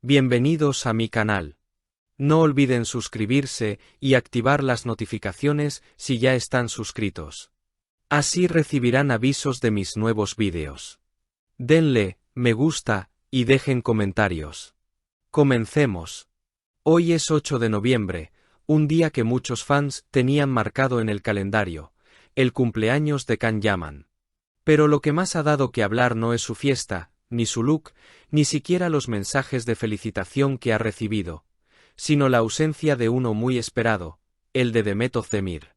Bienvenidos a mi canal. No olviden suscribirse y activar las notificaciones si ya están suscritos. Así recibirán avisos de mis nuevos vídeos. Denle me gusta y dejen comentarios. Comencemos. Hoy es 8 de noviembre, un día que muchos fans tenían marcado en el calendario, el cumpleaños de Can Yaman. Pero lo que más ha dado que hablar no es su fiesta, ni su look, ni siquiera los mensajes de felicitación que ha recibido, sino la ausencia de uno muy esperado, el de Demet Özdemir.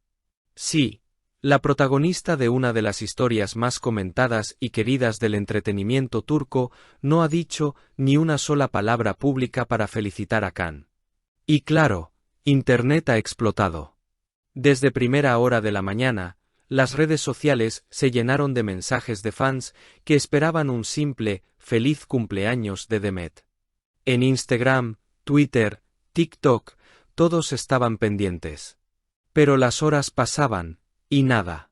Sí, la protagonista de una de las historias más comentadas y queridas del entretenimiento turco no ha dicho ni una sola palabra pública para felicitar a Can. Y claro, Internet ha explotado. Desde primera hora de la mañana, las redes sociales se llenaron de mensajes de fans que esperaban un simple «feliz cumpleaños» de Demet. En Instagram, Twitter, TikTok, todos estaban pendientes. Pero las horas pasaban, y nada.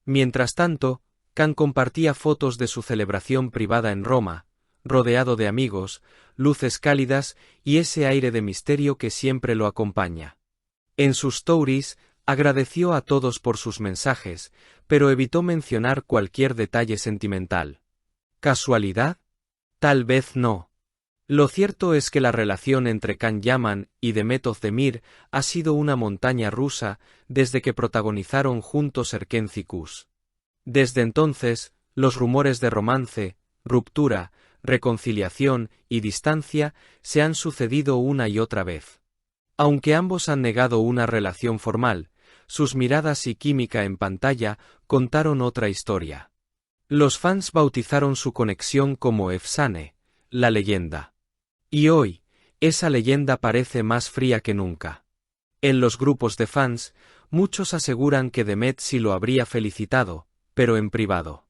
Mientras tanto, Can compartía fotos de su celebración privada en Roma, rodeado de amigos, luces cálidas y ese aire de misterio que siempre lo acompaña. En sus stories, agradeció a todos por sus mensajes, pero evitó mencionar cualquier detalle sentimental. ¿Casualidad? Tal vez no. Lo cierto es que la relación entre Can Yaman y Demet Özdemir ha sido una montaña rusa desde que protagonizaron juntos Erken Kuş. Desde entonces, los rumores de romance, ruptura, reconciliación y distancia se han sucedido una y otra vez. Aunque ambos han negado una relación formal, sus miradas y química en pantalla contaron otra historia. Los fans bautizaron su conexión como Efsane, la leyenda. Y hoy, esa leyenda parece más fría que nunca. En los grupos de fans, muchos aseguran que Demet sí lo habría felicitado, pero en privado.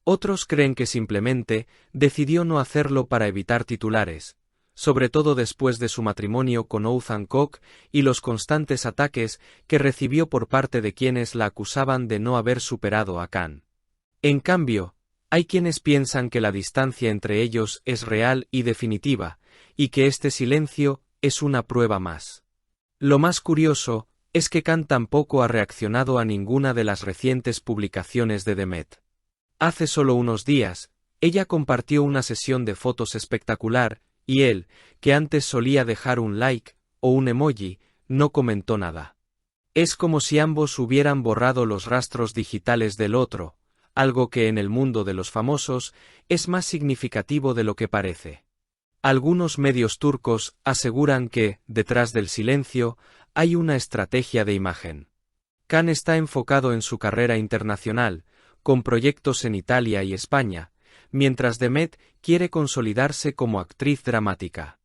Otros creen que simplemente decidió no hacerlo para evitar titulares, sobre todo después de su matrimonio con Oğuzhan Koç y los constantes ataques que recibió por parte de quienes la acusaban de no haber superado a Can. En cambio, hay quienes piensan que la distancia entre ellos es real y definitiva, y que este silencio es una prueba más. Lo más curioso es que Can tampoco ha reaccionado a ninguna de las recientes publicaciones de Demet. Hace solo unos días, ella compartió una sesión de fotos espectacular, y él, que antes solía dejar un like o un emoji, no comentó nada. Es como si ambos hubieran borrado los rastros digitales del otro, algo que en el mundo de los famosos es más significativo de lo que parece. Algunos medios turcos aseguran que, detrás del silencio, hay una estrategia de imagen. Can está enfocado en su carrera internacional, con proyectos en Italia y España, mientras Demet quiere consolidarse como actriz dramática.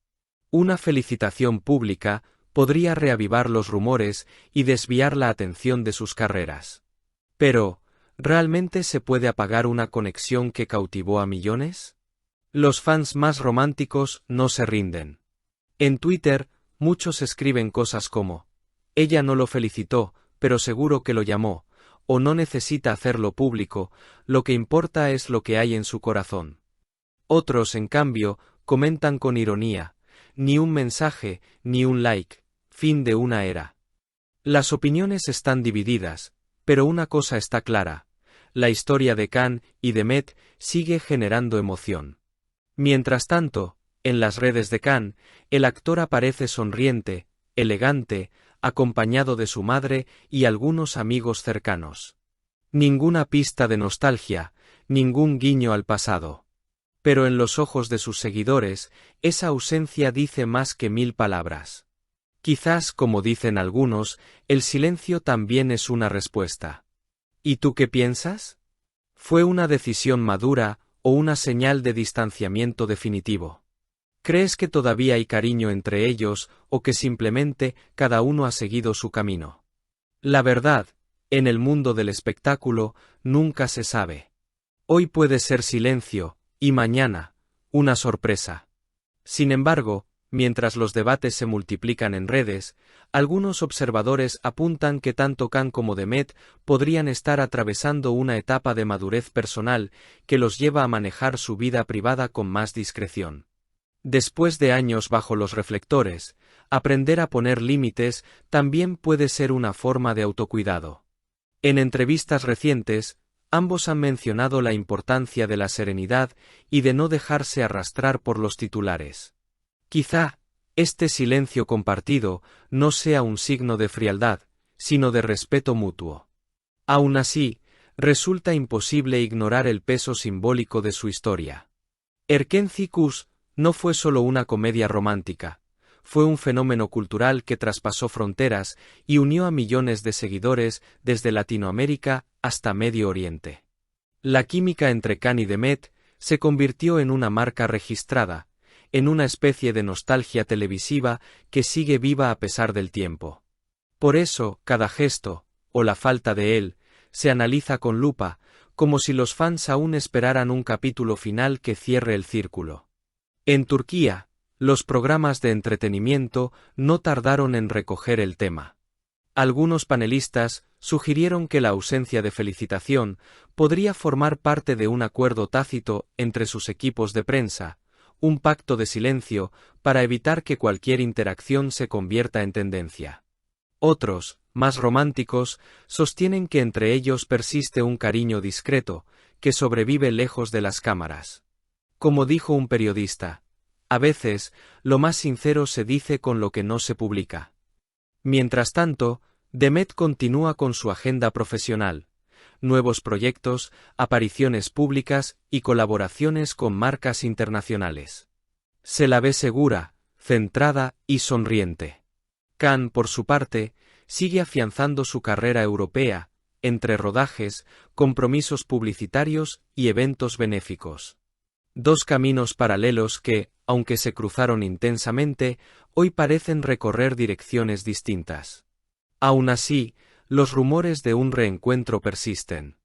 Una felicitación pública podría reavivar los rumores y desviar la atención de sus carreras. Pero, ¿realmente se puede apagar una conexión que cautivó a millones? Los fans más románticos no se rinden. En Twitter, muchos escriben cosas como: ella no lo felicitó, pero seguro que lo llamó, o no necesita hacerlo público, lo que importa es lo que hay en su corazón. Otros, en cambio, comentan con ironía: ni un mensaje, ni un like, fin de una era. Las opiniones están divididas, pero una cosa está clara: la historia de Can y Demet sigue generando emoción. Mientras tanto, en las redes de Can, el actor aparece sonriente, elegante, acompañado de su madre y algunos amigos cercanos. Ninguna pista de nostalgia, ningún guiño al pasado. Pero en los ojos de sus seguidores, esa ausencia dice más que 1000 palabras. Quizás, como dicen algunos, el silencio también es una respuesta. ¿Y tú qué piensas? ¿Fue una decisión madura o una señal de distanciamiento definitivo? ¿Crees que todavía hay cariño entre ellos o que simplemente cada uno ha seguido su camino? La verdad, en el mundo del espectáculo, nunca se sabe. Hoy puede ser silencio, y mañana, una sorpresa. Sin embargo, mientras los debates se multiplican en redes, algunos observadores apuntan que tanto Can como Demet podrían estar atravesando una etapa de madurez personal que los lleva a manejar su vida privada con más discreción. Después de años bajo los reflectores, aprender a poner límites también puede ser una forma de autocuidado. En entrevistas recientes, ambos han mencionado la importancia de la serenidad y de no dejarse arrastrar por los titulares. Quizá, este silencio compartido no sea un signo de frialdad, sino de respeto mutuo. Aún así, resulta imposible ignorar el peso simbólico de su historia. Erkenci Kuş no fue solo una comedia romántica, fue un fenómeno cultural que traspasó fronteras y unió a millones de seguidores desde Latinoamérica hasta Medio Oriente. La química entre Can y Demet se convirtió en una marca registrada, en una especie de nostalgia televisiva que sigue viva a pesar del tiempo. Por eso, cada gesto, o la falta de él, se analiza con lupa, como si los fans aún esperaran un capítulo final que cierre el círculo. En Turquía, los programas de entretenimiento no tardaron en recoger el tema. Algunos panelistas sugirieron que la ausencia de felicitación podría formar parte de un acuerdo tácito entre sus equipos de prensa, un pacto de silencio para evitar que cualquier interacción se convierta en tendencia. Otros, más románticos, sostienen que entre ellos persiste un cariño discreto, que sobrevive lejos de las cámaras. Como dijo un periodista, a veces, lo más sincero se dice con lo que no se publica. Mientras tanto, Demet continúa con su agenda profesional, nuevos proyectos, apariciones públicas y colaboraciones con marcas internacionales. Se la ve segura, centrada y sonriente. Can, por su parte, sigue afianzando su carrera europea, entre rodajes, compromisos publicitarios y eventos benéficos. Dos caminos paralelos que, aunque se cruzaron intensamente, hoy parecen recorrer direcciones distintas. Aún así, los rumores de un reencuentro persisten.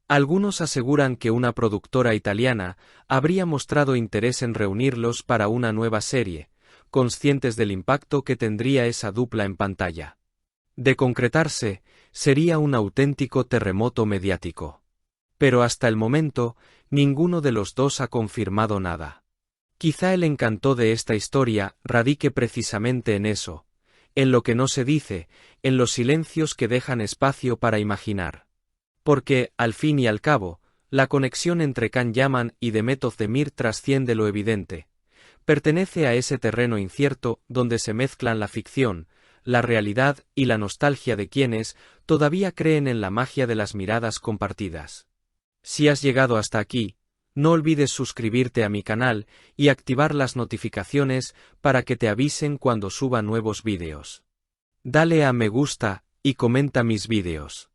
Algunos aseguran que una productora italiana habría mostrado interés en reunirlos para una nueva serie, conscientes del impacto que tendría esa dupla en pantalla. De concretarse, sería un auténtico terremoto mediático. Pero hasta el momento, ninguno de los dos ha confirmado nada. Quizá el encanto de esta historia radique precisamente en eso, en lo que no se dice, en los silencios que dejan espacio para imaginar. Porque, al fin y al cabo, la conexión entre Can Yaman y Demet Özdemir trasciende lo evidente. Pertenece a ese terreno incierto donde se mezclan la ficción, la realidad y la nostalgia de quienes todavía creen en la magia de las miradas compartidas. Si has llegado hasta aquí, no olvides suscribirte a mi canal y activar las notificaciones para que te avisen cuando suba nuevos vídeos. Dale a me gusta y comenta mis vídeos.